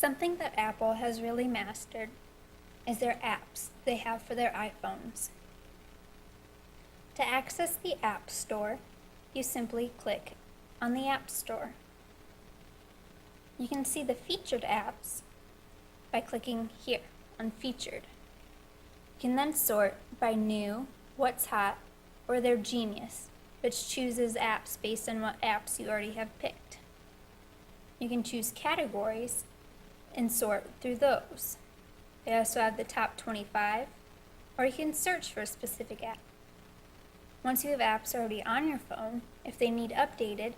Something that Apple has really mastered is their apps they have for their iPhones. To access the App Store, you simply click on the App Store. You can see the featured apps by clicking here on Featured. You can then sort by New, What's Hot, or their Genius, which chooses apps based on what apps you already have picked. You can choose categories and sort through those. They also have the top 25, or you can search for a specific app. Once you have apps already on your phone, if they need updated,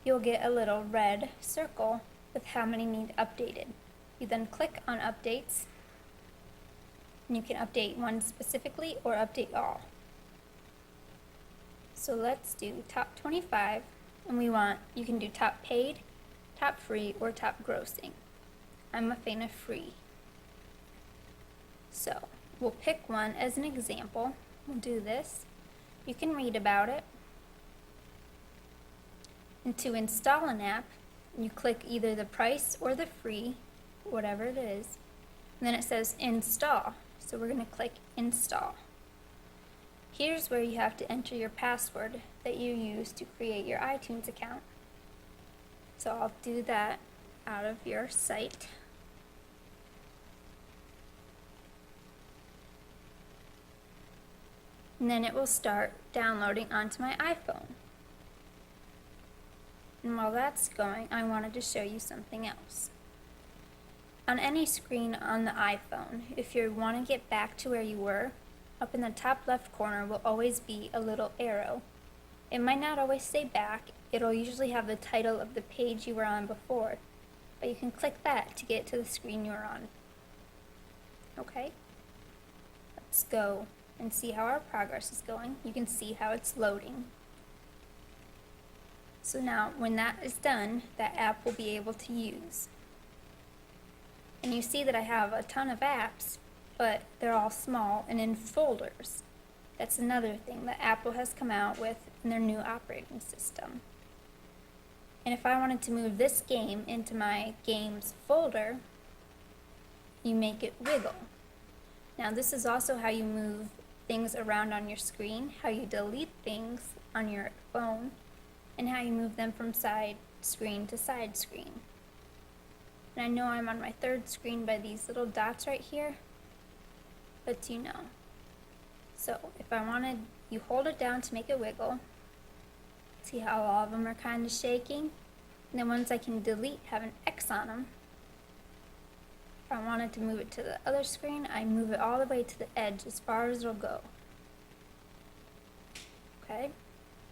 you'll get a little red circle with how many need updated. You then click on Updates, and you can update one specifically or update all. So let's do top 25, and you can do top paid, top free, or top grossing. I'm a fan of free. So we'll pick one as an example. We'll do this. You can read about it. And to install an app, you click either the price or the free, whatever it is. And then it says install. So we're going to click install. Here's where you have to enter your password that you use to create your iTunes account. So I'll do that out of your site. And then it will start downloading onto my iPhone. And while that's going, I wanted to show you something else. On any screen on the iPhone, if you want to get back to where you were, up in the top left corner will always be a little arrow. It might not always say back, it'll usually have the title of the page you were on before, but you can click that to get to the screen you were on. Okay? Let's go and see how our progress is going. You can see how it's loading. So now, when that is done, that app will be able to use. And you see that I have a ton of apps, but they're all small and in folders. That's another thing that Apple has come out with in their new operating system. And if I wanted to move this game into my games folder, you make it wiggle. Now this is also how you move things around on your screen, how you delete things on your phone, and how you move them from side screen to side screen. And I know I'm on my third screen by these little dots right here, but you know. So if I wanted, you hold it down to make it wiggle. See how all of them are kind of shaking? And then ones I can delete have an X on them. If I wanted to move it to the other screen, I move it all the way to the edge as far as it'll go. Okay,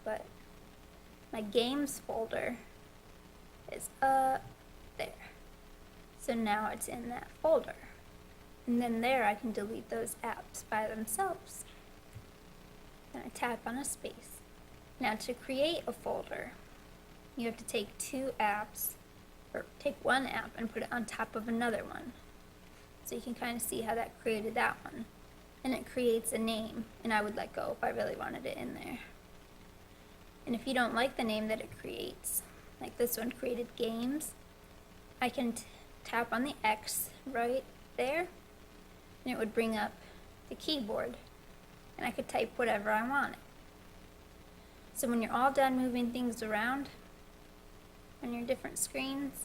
but my games folder is up there. So now it's in that folder. And then there I can delete those apps by themselves. Then I tap on a space. Now to create a folder, you have to take two apps, or take one app and put it on top of another one. So you can kind of see how that created that one. And it creates a name, and I would let go if I really wanted it in there. And if you don't like the name that it creates, like this one created games, I can tap on the X right there, and it would bring up the keyboard, and I could type whatever I wanted. So when you're all done moving things around on your different screens,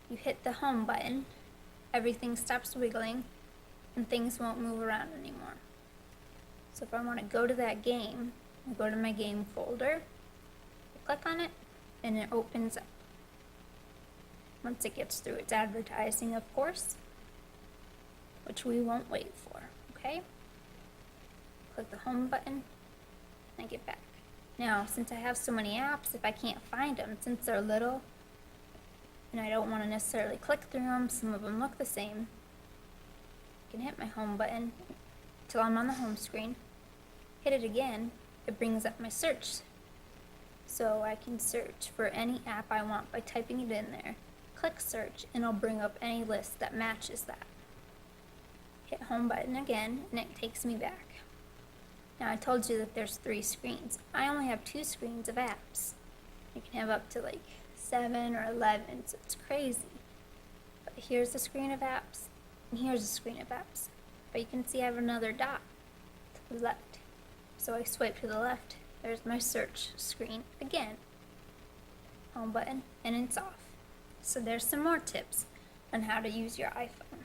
you hit the home button, everything stops wiggling, and things won't move around anymore. So if I want to go to that game, I go to my game folder, I click on it, and it opens up. Once it gets through its advertising, of course, which we won't wait for, okay? Click the home button, and I get back. Now, since I have so many apps, if I can't find them, since they're little, and I don't want to necessarily click through them, some of them look the same, I can hit my home button until I'm on the home screen, hit it again, it brings up my search. So I can search for any app I want by typing it in there. Click search, and it'll bring up any list that matches that. Hit home button again, and it takes me back. Now I told you that there's 3 screens. I only have 2 screens of apps. You can have up to like 7 or 11, so it's crazy. But here's the screen of apps, and here's the screen of apps. But you can see I have another dot to the left. So I swipe to the left, there's my search screen again. Home button, and it's off. So there's some more tips on how to use your iPhone.